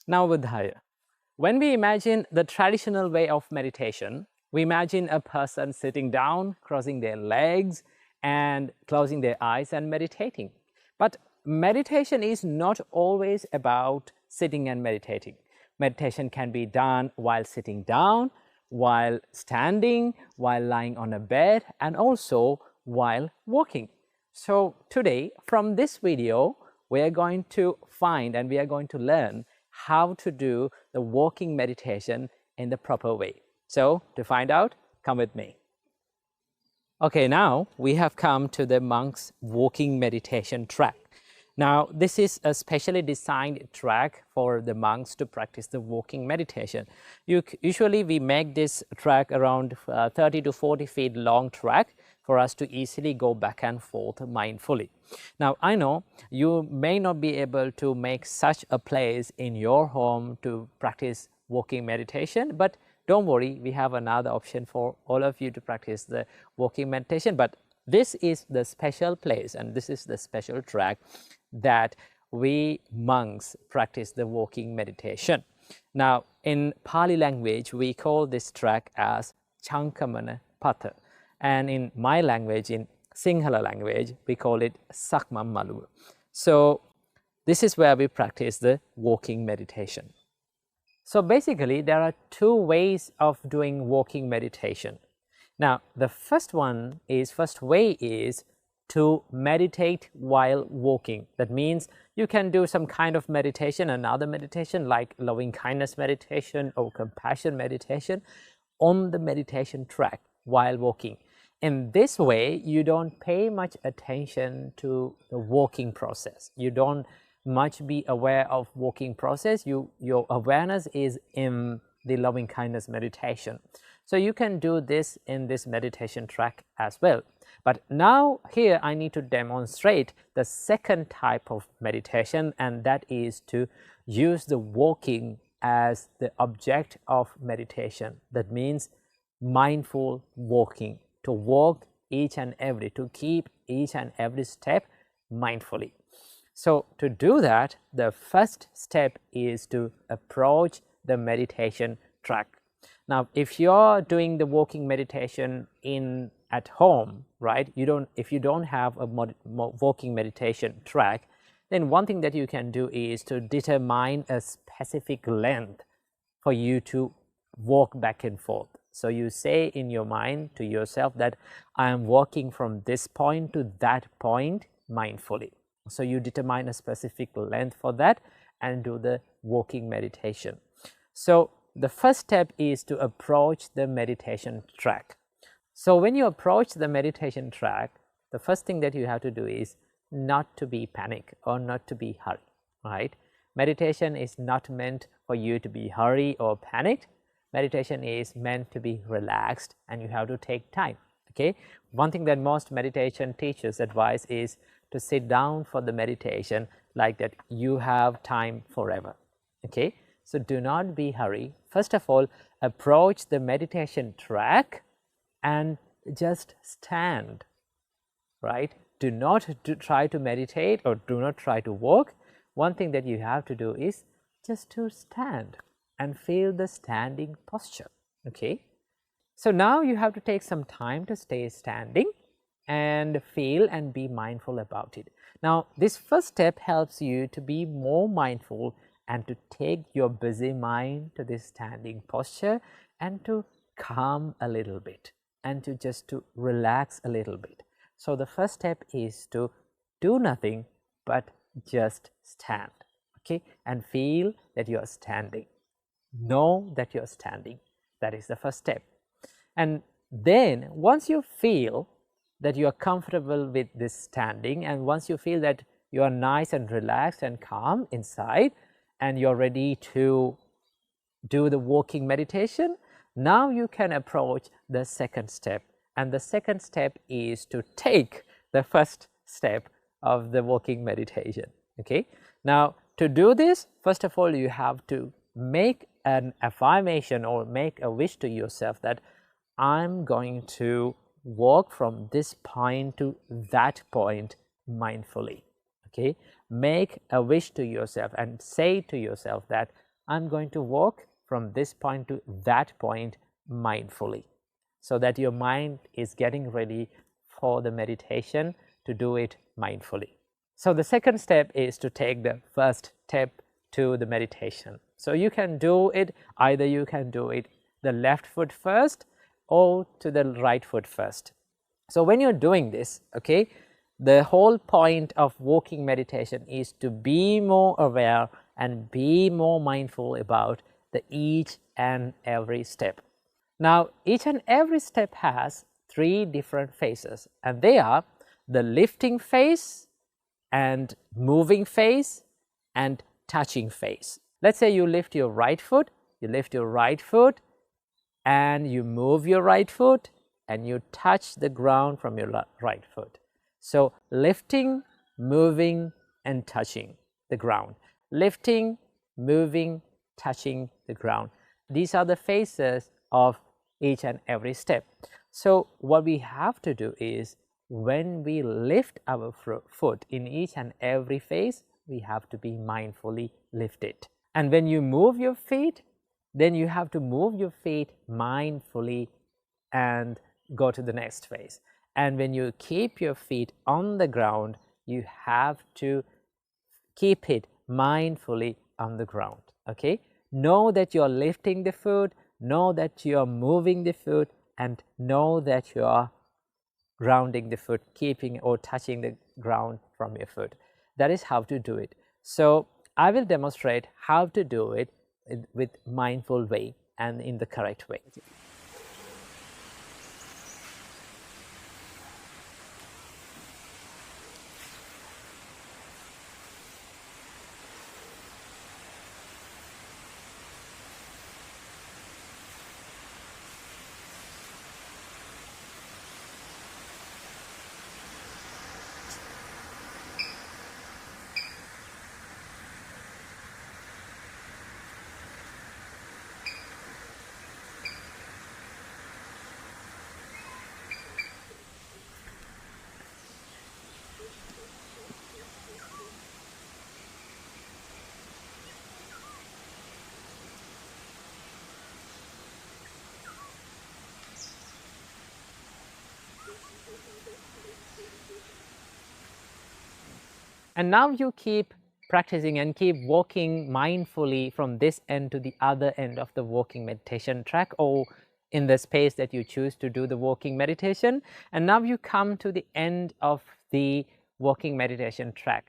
Now, Vidhaya, when we imagine the traditional way of meditation, we imagine a person sitting down, crossing their legs, and closing their eyes and meditating. But meditation is not always about sitting and meditating. Meditation can be done while sitting down, while standing, while lying on a bed, and also while walking. So today, from this video, we are going to find and we are going to learn how to do the walking meditation in the proper way. So to find out, come with me. Okay, now we have come to the monk's walking meditation track. Now, this is a specially designed track for the monks to practice the walking meditation. Usually, we make this track around 30 to 40 feet long track for us to easily go back and forth mindfully. Now, I know you may not be able to make such a place in your home to practice walking meditation, but don't worry, we have another option for all of you to practice the walking meditation. But this is the special place and this is the special track that we monks practice the walking meditation. Now, in Pali language, we call this track as Chankamana Patha. And in my language, in Sinhala language, we call it Sakma Malu. So this is where we practice the walking meditation. So basically, there are two ways of doing walking meditation. Now, the first way is to meditate while walking. That means you can do some kind of meditation, another meditation like loving kindness meditation or compassion meditation on the meditation track while walking. In this way, you don't pay much attention to the walking process. You don't much be aware of walking process. Your awareness is in the loving kindness meditation. So you can do this in this meditation track as well. But now here I need to demonstrate the second type of meditation, and that is to use the walking as the object of meditation. That means mindful walking, to walk to keep each and every step mindfully. So to do that, the first step is to approach the meditation track. Now, if you're doing the walking meditation at home, right, if you don't have a walking meditation track, then one thing that you can do is to determine a specific length for you to walk back and forth. So you say in your mind to yourself that I am walking from this point to that point mindfully. So you determine a specific length for that and do the walking meditation. So the first step is to approach the meditation track. So when you approach the meditation track, the first thing that you have to do is not to be panic or not to be hurried, right? Meditation is not meant for you to be hurried or panicked. Meditation is meant to be relaxed and you have to take time, okay? One thing that most meditation teachers advise is to sit down for the meditation like that you have time forever, okay? So do not be hurried. First of all, approach the meditation track and just stand, right? Do not try to meditate or do not try to walk. One thing that you have to do is just to stand and feel the standing posture, okay? So now you have to take some time to stay standing and feel and be mindful about it. Now, this first step helps you to be more mindful and to take your busy mind to this standing posture and to calm a little bit and to relax a little bit. So the first step is to do nothing but just stand, okay, and feel that you are standing. Know that you are standing. That is the first step. And then once you feel that you are comfortable with this standing, and once you feel that you are nice and relaxed and calm inside and you're ready to do the walking meditation, now you can approach the second step. And the second step is to take the first step of the walking meditation, okay? Now, to do this, first of all, you have to make an affirmation or make a wish to yourself that I'm going to walk from this point to that point mindfully, okay? Make a wish to yourself and say to yourself that I'm going to walk from this point to that point mindfully, so that your mind is getting ready for the meditation to do it mindfully. So the second step is to take the first step to the meditation. So you can do it, either you can do it the left foot first or to the right foot first. So when you're doing this, okay, the whole point of walking meditation is to be more aware and be more mindful about the each and every step. Now, each and every step has 3 different phases, and they are the lifting phase and moving phase and touching phase. Let's say you lift your right foot, and you move your right foot and you touch the ground from your right foot. So lifting, moving and touching the ground. Lifting, moving, touching the ground. These are the phases of each and every step. So what we have to do is, when we lift our foot in each and every phase, we have to be mindfully lift it. And when you move your feet, then you have to move your feet mindfully and go to the next phase. And when you keep your feet on the ground, you have to keep it mindfully on the ground. Okay? Know that you're lifting the foot, know that you're moving the foot, and know that you're grounding the foot, keeping or touching the ground from your foot. That is how to do it. So I will demonstrate how to do it with mindful way and in the correct way. And now you keep practicing and keep walking mindfully from this end to the other end of the walking meditation track, or in the space that you choose to do the walking meditation. And now you come to the end of the walking meditation track.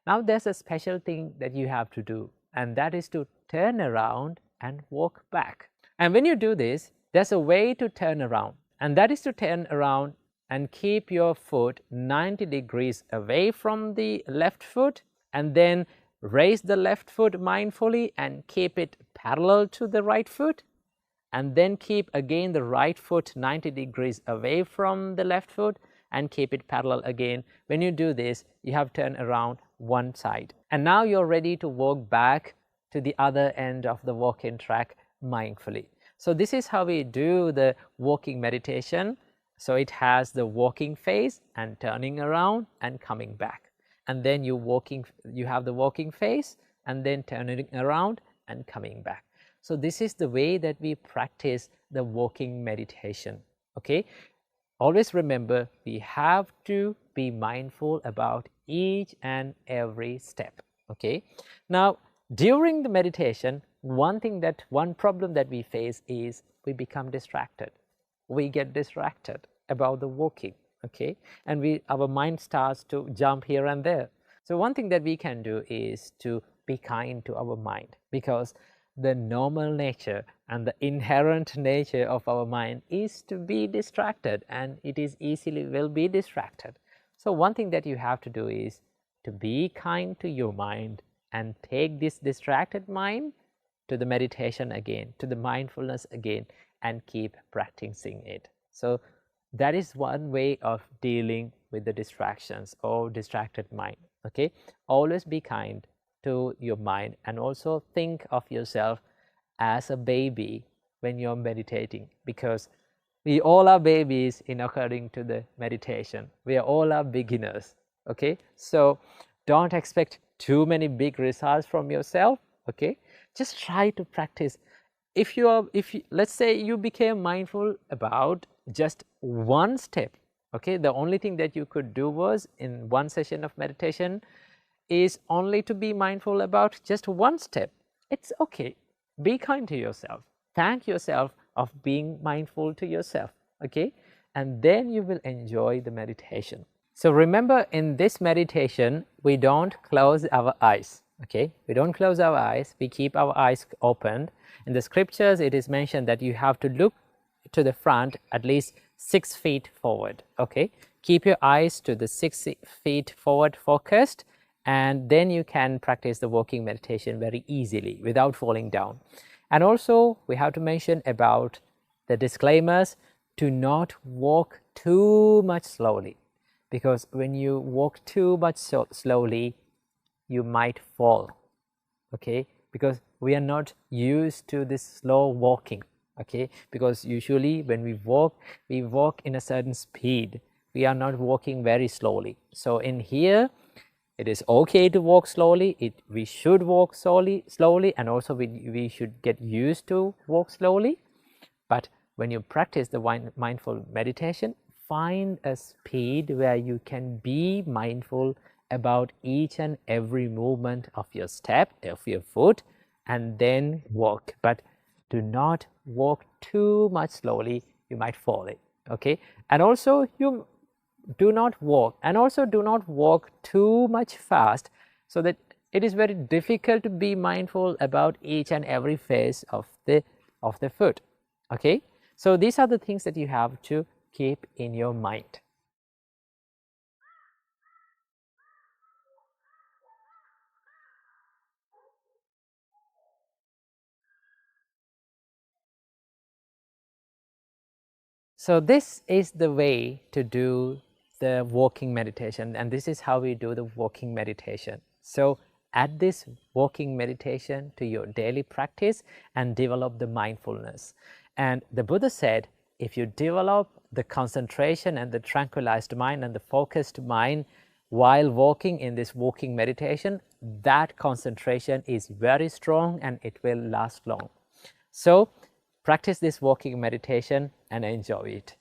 Now there's a special thing that you have to do, and that is to turn around and walk back. And when you do this, there's a way to turn around, and that is to turn around and keep your foot 90 degrees away from the left foot, and then raise the left foot mindfully and keep it parallel to the right foot, and then keep again the right foot 90 degrees away from the left foot and keep it parallel again. When you do this, you have turned around one side, and now you're ready to walk back to the other end of the walking track mindfully. So this is how we do the walking meditation. So it has the walking phase and turning around and coming back, and then you have the walking phase and then turning around and coming back. So this is the way that we practice the walking meditation. Okay, always remember, we have to be mindful about each and every step. Okay, now during the meditation, one problem that we face is we become distracted. We get distracted about the walking, okay, and our mind starts to jump here and there. So one thing that we can do is to be kind to our mind, because the normal nature and the inherent nature of our mind is to be distracted, and it is will be distracted. So one thing that you have to do is to be kind to your mind and take this distracted mind to the meditation again, to the mindfulness again, and keep practicing it. So that is one way of dealing with the distractions or distracted mind. Okay, always be kind to your mind, and also think of yourself as a baby when you're meditating, because we all are babies in according to the meditation. We are all are beginners. Okay, so don't expect too many big results from yourself. okay? Just try to practice. If let's say you became mindful about just one step, okay, the only thing that you could do was in one session of meditation is only to be mindful about just one step. It's okay. Be kind to yourself. Thank yourself of being mindful to yourself, okay? And then you will enjoy the meditation. So remember, in this meditation, we don't close our eyes, okay? We don't close our eyes, we keep our eyes opened. In the scriptures, it is mentioned that you have to look to the front at least 6 feet forward, okay? Keep your eyes to the 6 feet forward focused, and then you can practice the walking meditation very easily without falling down. And also, we have to mention about the disclaimers: to not walk too much slowly, because when you walk too much slowly, you might fall, okay? Because we are not used to this slow walking, okay? Because usually when we walk in a certain speed. We are not walking very slowly. So in here, it is okay to walk slowly. We should walk slowly, and also we should get used to walk slowly. But when you practice the mindful meditation, find a speed where you can be mindful about each and every movement of your step, of your foot, and then walk. But do not walk too much slowly, you might fall it, okay? And also, you do not walk, and also do not walk too much fast, so that it is very difficult to be mindful about each and every phase of the foot, okay? So these are the things that you have to keep in your mind. So this is the way to do the walking meditation, and this is how we do the walking meditation. So add this walking meditation to your daily practice and develop the mindfulness. And the Buddha said, if you develop the concentration and the tranquilized mind and the focused mind while walking in this walking meditation, that concentration is very strong and it will last long. So practice this walking meditation and enjoy it.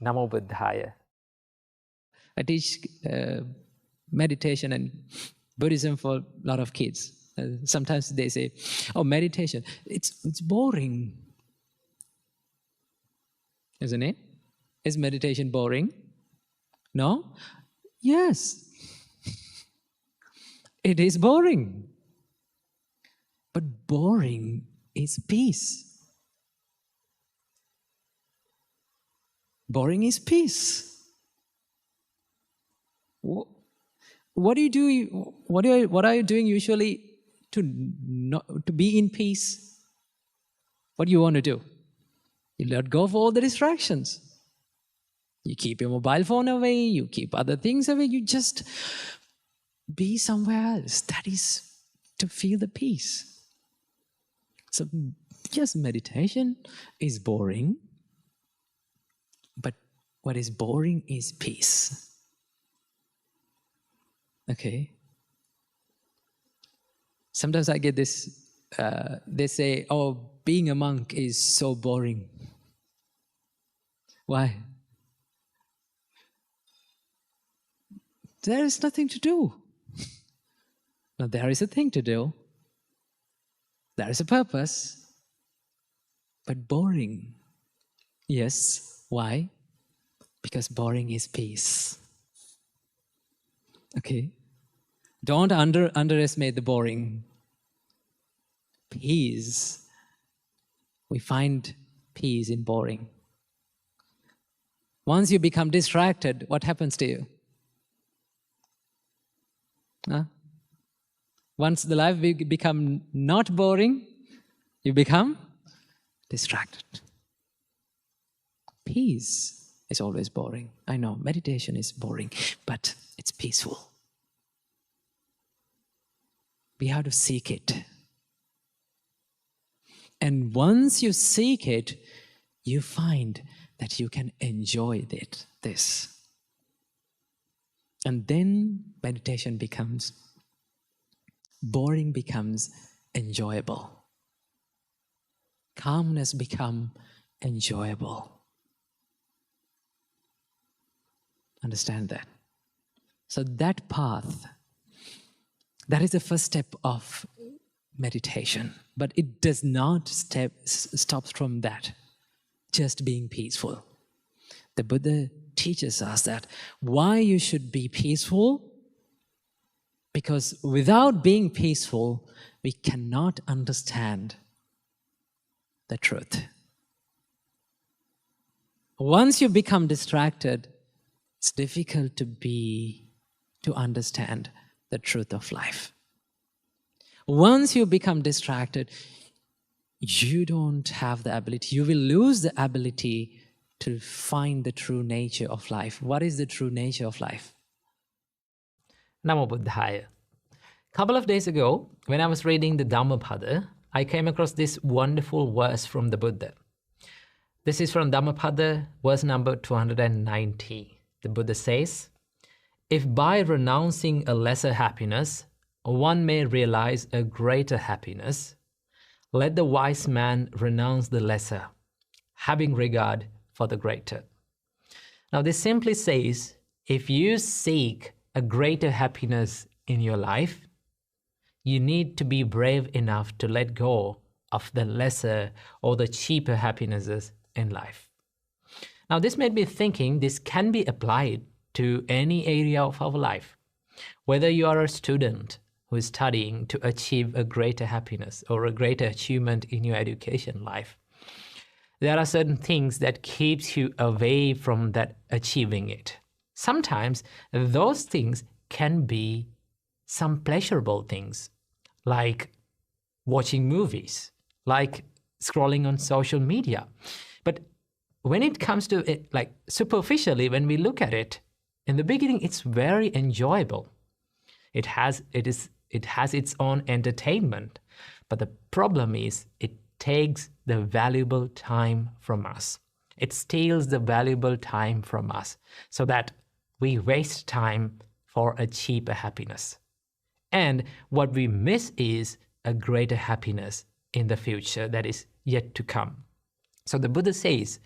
Namo Buddhaya. I teach meditation and Buddhism for a lot of kids. Sometimes they say, "Oh, meditation, it's boring," isn't it? Is meditation boring? No? Yes, it is boring. But boring is peace. Boring is peace. What do you do? What are you doing usually to be in peace? What do you want to do? You let go of all the distractions. You keep your mobile phone away, you keep other things away, you just be somewhere else. That is to feel the peace. So, yes, meditation is boring, but what is boring is peace. Okay? Sometimes I get this, they say, "Oh, being a monk is so boring." Why? There is nothing to do. Now, there is a thing to do. There is a purpose. But boring. Yes. Why? Because boring is peace. Okay? Don't underestimate the boring. Peace. We find peace in boring. Once you become distracted, what happens to you? Huh? Once the life become not boring, you become distracted. Peace is always boring. I know, meditation is boring, but it's peaceful. We have to seek it. And once you seek it, you find that you can enjoy this. And then meditation becomes, boring becomes enjoyable. Calmness become enjoyable. Understand that? So that path, that is the first step of meditation. But it does not stop from that, just being peaceful. The Buddha teaches us that why you should be peaceful, because without being peaceful, we cannot understand the truth. Once you become distracted, it's difficult to understand the truth of life. Once you become distracted, you don't have the ability, you will lose the ability to find the true nature of life. What is the true nature of life? Namo Buddhaya. A couple of days ago, when I was reading the Dhammapada, I came across this wonderful verse from the Buddha. This is from Dhammapada, verse number 290. The Buddha says, "If by renouncing a lesser happiness, one may realize a greater happiness, let the wise man renounce the lesser, having regard for the greater." Now, this simply says, if you seek a greater happiness in your life, you need to be brave enough to let go of the lesser or the cheaper happinesses in life. Now, this made me thinking this can be applied to any area of our life. Whether you are a student who is studying to achieve a greater happiness or a greater achievement in your education life, there are certain things that keeps you away from that achieving it. Sometimes those things can be some pleasurable things, like watching movies, like scrolling on social media. But when it comes to it, like superficially, when we look at it, in the beginning, it's very enjoyable. It has its own entertainment. But the problem is it takes the valuable time from us. It steals the valuable time from us so that we waste time for a cheaper happiness. And what we miss is a greater happiness in the future that is yet to come. So the Buddha says,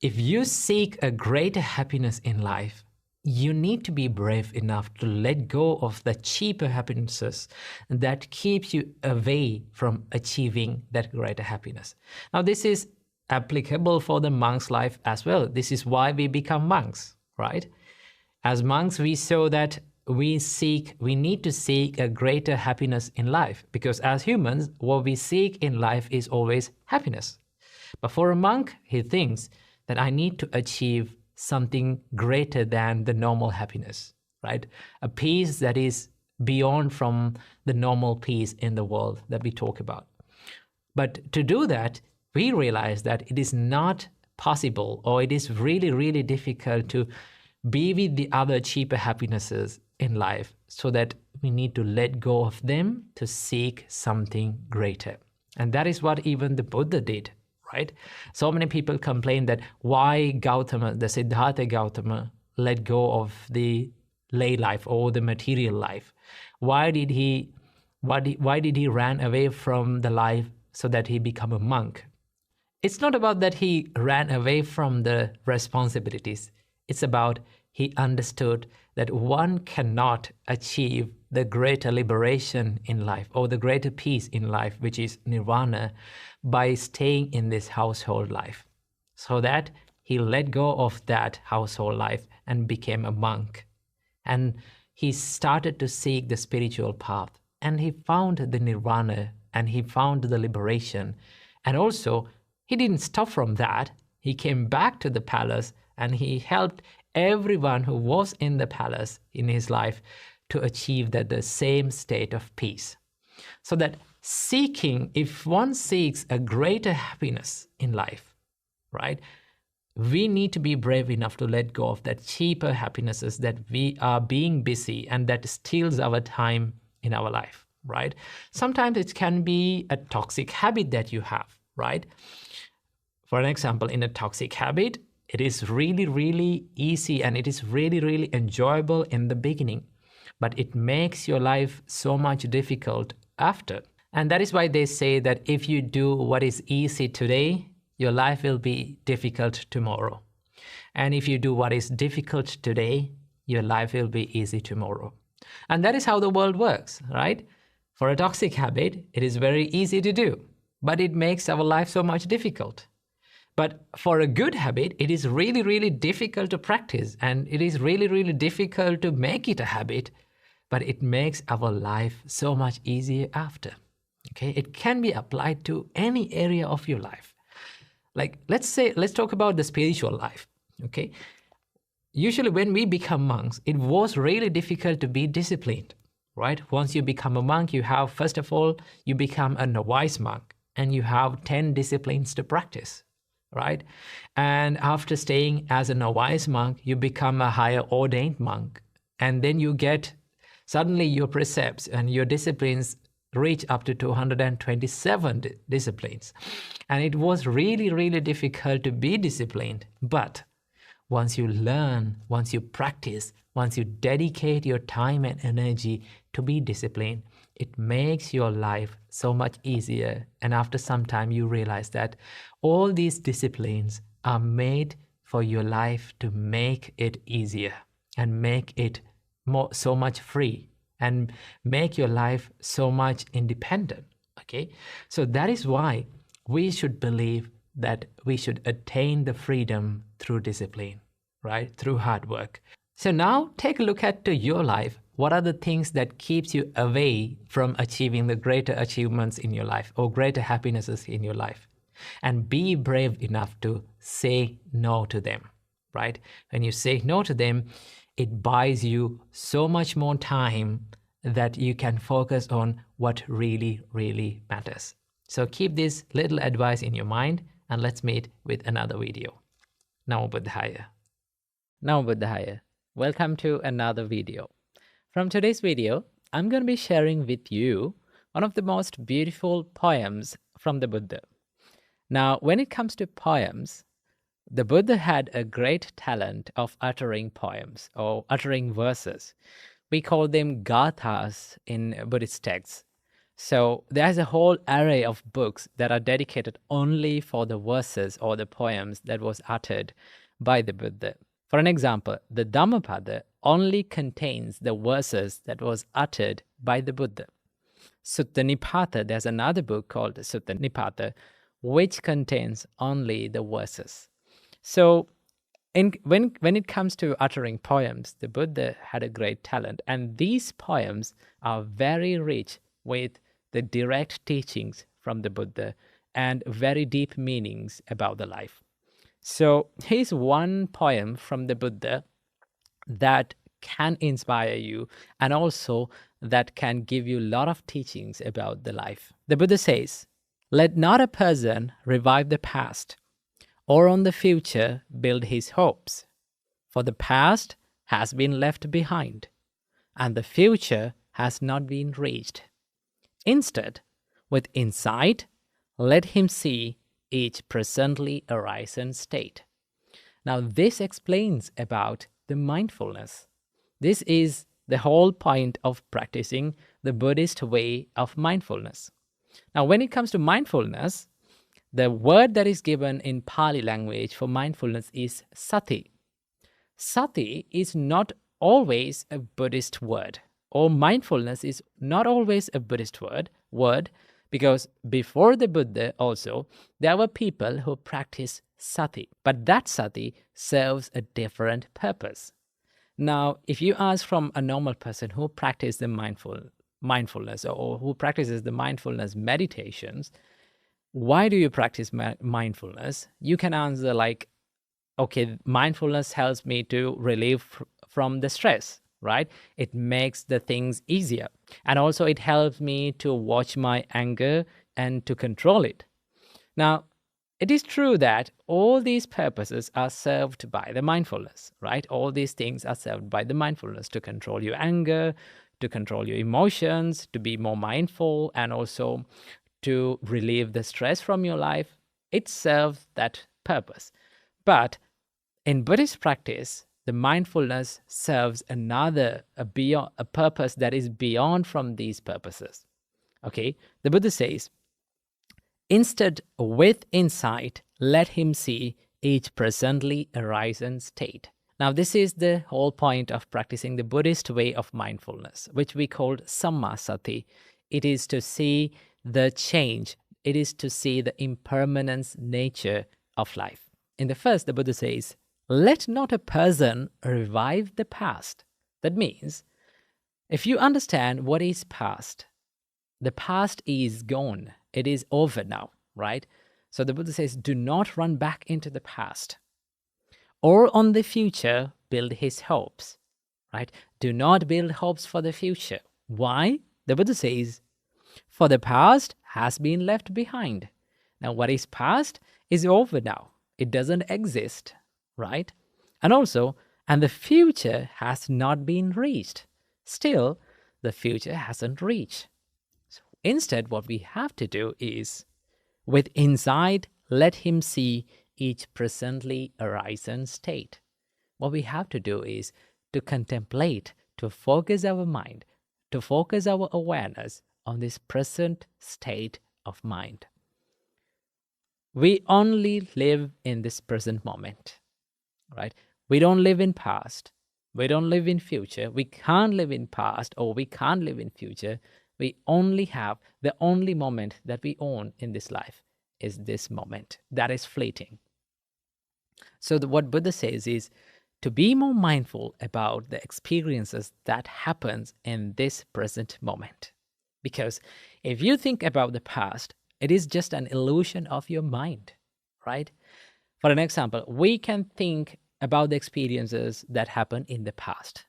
if you seek a greater happiness in life, you need to be brave enough to let go of the cheaper happinesses that keeps you away from achieving that greater happiness. Now, this is applicable for the monk's life as well. This is why we become monks, right? As monks, we show that we need to seek a greater happiness in life, because as humans, what we seek in life is always happiness. But for a monk, he thinks that I need to achieve something greater than the normal happiness, right? A peace that is beyond from the normal peace in the world that we talk about. But to do that, we realize that it is not possible, or it is really, really difficult to be with the other cheaper happinesses in life, so that we need to let go of them to seek something greater. And that is what even the Buddha did, right? So many people complain that why Gautama, the Siddhartha Gautama, let go of the lay life or the material life. Why did he ran away from the life so that he become a monk? It's not about that he ran away from the responsibilities. It's about he understood that one cannot achieve the greater liberation in life or the greater peace in life, which is nirvana, by staying in this household life. So that he let go of that household life and became a monk. And he started to seek the spiritual path. And he found the nirvana and he found the liberation. And also, he didn't stop from that. He came back to the palace and he helped everyone who was in the palace in his life to achieve the same state of peace. So that if one seeks a greater happiness in life, right, we need to be brave enough to let go of that cheaper happinesses that we are being busy and that steals our time in our life, right? Sometimes it can be a toxic habit that you have, right? For an example, in a toxic habit, it is really, really easy and it is really, really enjoyable in the beginning, but it makes your life so much difficult after. And that is why they say that if you do what is easy today, your life will be difficult tomorrow. And if you do what is difficult today, your life will be easy tomorrow. And that is how the world works, right? For a toxic habit, it is very easy to do, but it makes our life so much difficult. But for a good habit, it is really, really difficult to practice, and it is really, really difficult to make it a habit, but it makes our life so much easier after. Okay, it can be applied to any area of your life. Like, let's talk about the spiritual life. Okay, usually when we become monks, it was really difficult to be disciplined, right? Once you become a monk, you have, first of all, you become a novice monk, and you have 10 disciplines to practice, right? And after staying as a novice monk, you become a higher ordained monk, and then you get, suddenly your precepts and your disciplines reach up to 227 disciplines. And it was really, really difficult to be disciplined. But once you learn, once you practice, once you dedicate your time and energy to be disciplined, it makes your life so much easier. And after some time, you realize that all these disciplines are made for your life to make it easier and make it so much free and make your life so much independent. Okay, so that is why we should believe that we should attain the freedom through discipline, right? Through hard work. So now take a look at your life. What are the things that keeps you away from achieving the greater achievements in your life or greater happinesses in your life? And be brave enough to say no to them, right? When you say no to them, it buys you so much more time that you can focus on what really, really matters. So keep this little advice in your mind, and let's meet with another video. Namo Buddhaya. Namo Buddhaya. Welcome to another video. From today's video, I'm going to be sharing with you one of the most beautiful poems from the Buddha. Now, when it comes to poems, the Buddha had a great talent of uttering poems or uttering verses. We call them gathas in Buddhist texts. So there's a whole array of books that are dedicated only for the verses or the poems that was uttered by the Buddha. For an example, the Dhammapada only contains the verses that was uttered by the Buddha. Sutta Nipata, there's another book called Sutta Nipata, which contains only the verses. So when it comes to uttering poems, the Buddha had a great talent, and these poems are very rich with the direct teachings from the Buddha and very deep meanings about the life. So here's one poem from the Buddha that can inspire you and also that can give you a lot of teachings about the life. The Buddha says, "Let not a person revive the past or on the future build his hopes, for the past has been left behind, and the future has not been reached. Instead, with insight, let him see each presently arisen state." Now, this explains about the mindfulness. This is the whole point of practicing the Buddhist way of mindfulness. Now, when it comes to mindfulness, the word that is given in Pali language for mindfulness is sati. Sati is not always a Buddhist word, or mindfulness is not always a Buddhist word, because before the Buddha also, there were people who practiced sati, but that sati serves a different purpose. Now, if you ask from a normal person who practices the mindfulness or who practices the mindfulness meditations, why do you practice mindfulness? You can answer like, okay, mindfulness helps me to relieve from the stress, right? It makes the things easier. And also it helps me to watch my anger and to control it. Now, it is true that all these purposes are served by the mindfulness, right? All these things are served by the mindfulness to control your anger, to control your emotions, to be more mindful, and also to relieve the stress from your life. It serves that purpose. But in Buddhist practice, the mindfulness serves a purpose that is beyond from these purposes. Okay, The Buddha says, instead, with insight, let him see each presently arisen state. Now, this is the whole point of practicing the Buddhist way of mindfulness, which we called sammasati. It is to see the change. It is to see the impermanence nature of life. In the first, the Buddha says, let not a person revive the past. That means, if you understand what is past, the past is gone. It is over now, right? So the Buddha says, do not run back into the past or on the future build his hopes, right? Do not build hopes for the future. Why? The Buddha says, for the past has been left behind. Now, what is past is over now. It doesn't exist, right? And the future has not been reached. Still, the future hasn't reached. So instead, what we have to do is, with insight, let him see each presently arisen state. What we have to do is to contemplate, to focus our mind, to focus our awareness on this present state of mind. We only live in this present moment, right? We don't live in past. We don't live in future. We can't live in past or we can't live in future. We only have the only moment that we own in this life is this moment that is fleeting. So what Buddha says is to be more mindful about the experiences that happens in this present moment. Because if you think about the past, it is just an illusion of your mind, right? For an example, we can think about the experiences that happened in the past.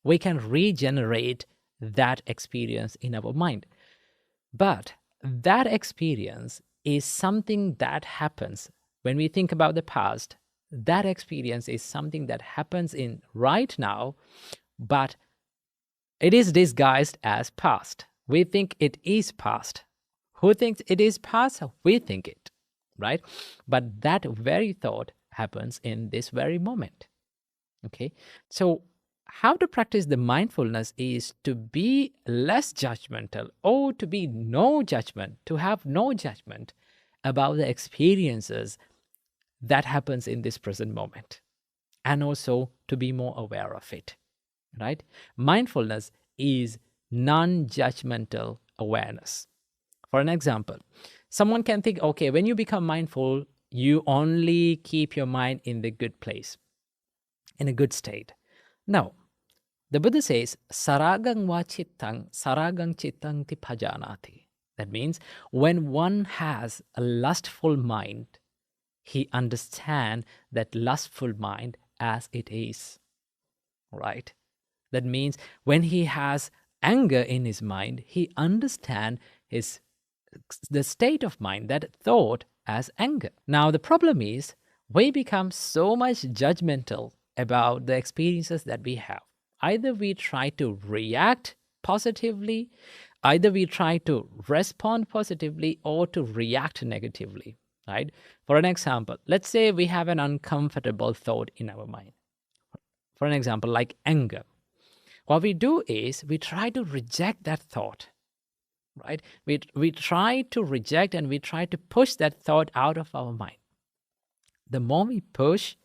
We can regenerate that experience in our mind. But that experience is something that happens when we think about the past. That experience is something that happens in right now, but it is disguised as past. We think it is past. Who thinks it is past? We think it, right? But that very thought happens in this very moment. Okay, so how to practice the mindfulness is to be less judgmental or to be no judgment, to have no judgment about the experiences that happens in this present moment, and also to be more aware of it, right? Mindfulness is non-judgmental awareness. For an example, someone can think, okay, when you become mindful, you only keep your mind in the good place, in a good state. No, the Buddha says, saragang va chittang, saragang chittang ti bhajanati. That means when one has a lustful mind, he understands that lustful mind as it is, right? That means when he has anger in his mind, he understands the state of mind, that thought, as anger. Now, the problem is we become so much judgmental about the experiences that we have. Either we try to react positively, either we try to respond positively or to react negatively, right? For an example, let's say we have an uncomfortable thought in our mind. For an example, like anger. What we do is we try to reject that thought, right? We try to reject and we try to push that thought out of our mind. The more we push,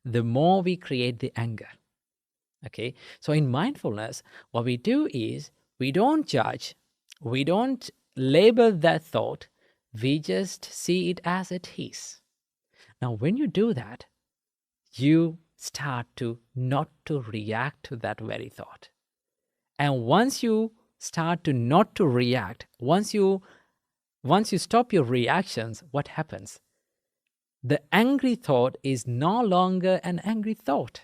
the more we create the anger. Okay, so in mindfulness, what we do is we don't judge, we don't label that thought, we just see it as it is. Now, when you do that, you start to not to react to that very thought. And once you start to not to react, once you stop your reactions, what happens? The angry thought is no longer an angry thought,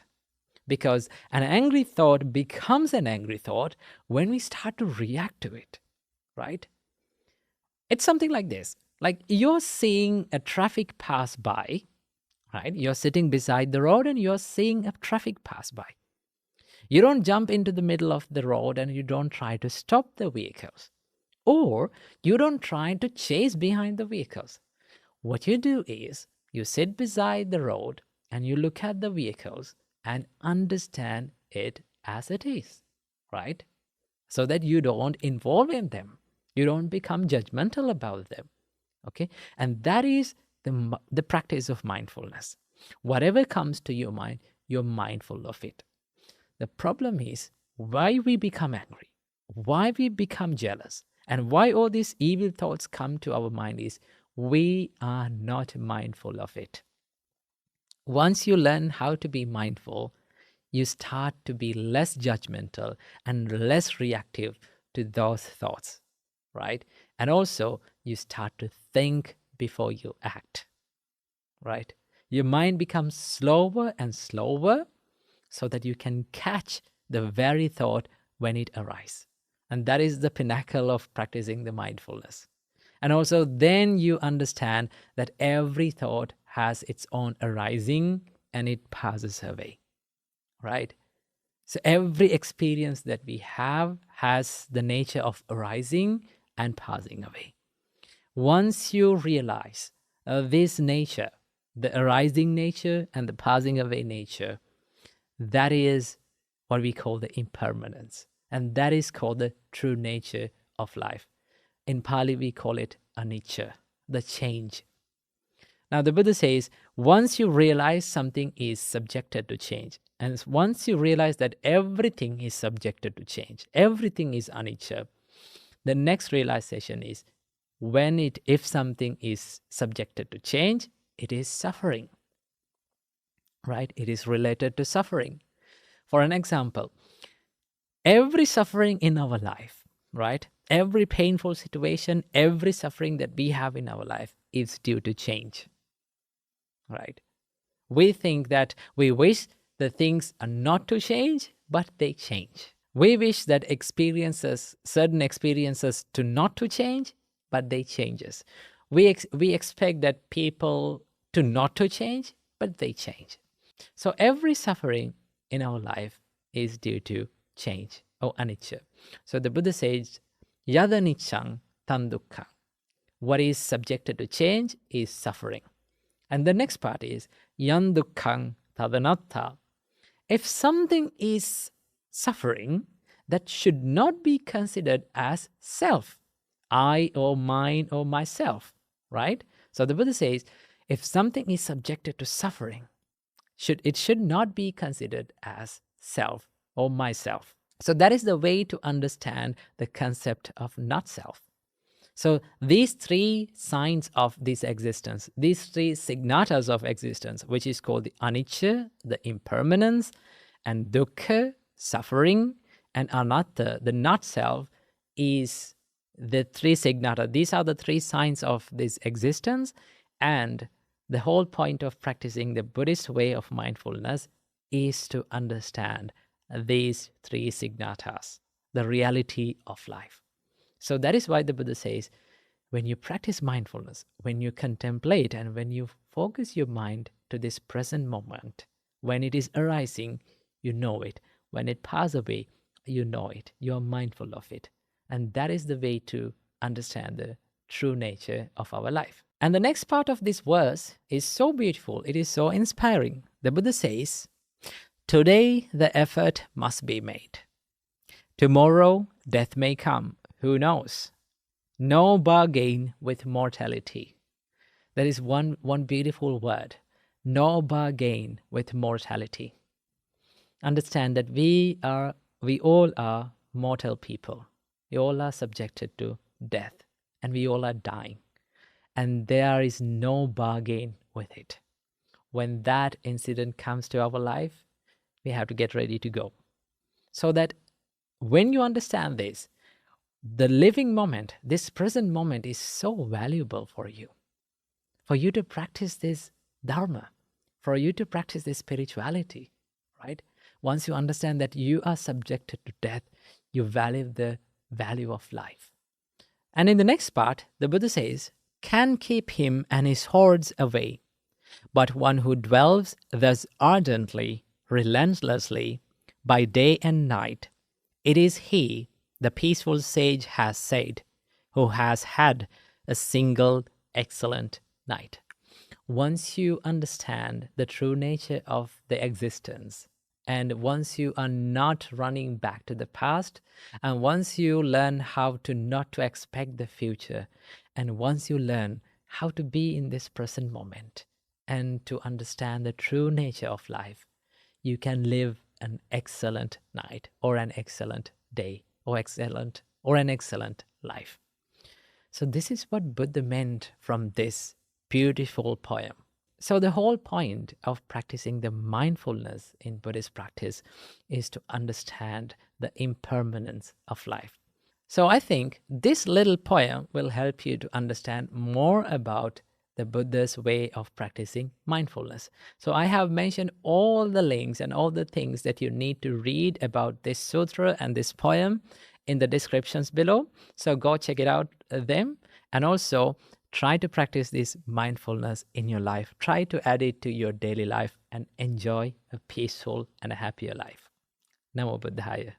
because an angry thought becomes an angry thought when we start to react to it, right? It's something like this. Like you're seeing a traffic pass by, right? You're sitting beside the road and you're seeing a traffic pass by. You don't jump into the middle of the road and you don't try to stop the vehicles, or you don't try to chase behind the vehicles. What you do is you sit beside the road and you look at the vehicles and understand it as it is, right? So that you don't involve in them. You don't become judgmental about them. Okay? And that is the practice of mindfulness. Whatever comes to your mind, you're mindful of it. The problem is why we become angry, why we become jealous, and why all these evil thoughts come to our mind is we are not mindful of it. Once you learn how to be mindful, you start to be less judgmental and less reactive to those thoughts, right? And also, you start to think before you act, right? Your mind becomes slower and slower so that you can catch the very thought when it arises. And that is the pinnacle of practicing the mindfulness. And also, then you understand that every thought has its own arising and it passes away, right? So every experience that we have has the nature of arising and passing away. Once you realize this nature, the arising nature and the passing away nature, that is what we call the impermanence. And that is called the true nature of life. In Pali, we call it anicca, the change. Now, the Buddha says, once you realize something is subjected to change, and once you realize that everything is subjected to change, everything is anicca, the next realization is if something is subjected to change, it is suffering, right? It is related to suffering. For an example, every suffering in our life, right? Every painful situation, every suffering that we have in our life is due to change, right? We think that we wish the things are not to change, but they change. We wish that certain experiences to not to change, but they changes. We expect that people to not to change, but they change. So every suffering in our life is due to change or anicca. So the Buddha says, yada niccang tan dukkha. What is subjected to change is suffering. And the next part is yan dukkhang tadanatta. If something is suffering, that should not be considered as self, I or mine or myself, right? So the Buddha says, if something is subjected to suffering, it should not be considered as self or myself. So that is the way to understand the concept of not self. So these three signs of this existence, these three signatas of existence, which is called the anicca, the impermanence, and dukkha, suffering, and anatta, the not self, is the three signata. These are the three signs of this existence. And the whole point of practicing the Buddhist way of mindfulness is to understand these three signatas, the reality of life. So that is why the Buddha says, when you practice mindfulness, when you contemplate and when you focus your mind to this present moment, when it is arising, you know it. When it passes away, you know it. You are mindful of it. And that is the way to understand the true nature of our life. And the next part of this verse is so beautiful. It is so inspiring. The Buddha says, today the effort must be made. Tomorrow death may come. Who knows? No bargain with mortality. That is one beautiful word. No bargain with mortality. Understand that we all are mortal people. We all are subjected to death, and we all are dying. And there is no bargain with it. When that incident comes to our life, we have to get ready to go. So that when you understand this, the living moment, this present moment is so valuable for you to practice this dharma, for you to practice this spirituality, right? Once you understand that you are subjected to death, you value the value of life. And in the next part, the Buddha says, can keep him and his hordes away, but one who dwells thus ardently, relentlessly, by day and night, it is he, the peaceful sage has said, who has had a single excellent night. Once you understand the true nature of the existence And once you are not running back to the past, and once you learn how to not to expect the future, and once you learn how to be in this present moment and to understand the true nature of life, you can live an excellent night or an excellent day or an excellent life. So this is what Buddha meant from this beautiful poem. So the whole point of practicing the mindfulness in Buddhist practice is to understand the impermanence of life. So I think this little poem will help you to understand more about the Buddha's way of practicing mindfulness. So I have mentioned all the links and all the things that you need to read about this sutra and this poem in the descriptions below. So go check it out them, and also try to practice this mindfulness in your life. Try to add it to your daily life and enjoy a peaceful and a happier life. Namo Buddhaya.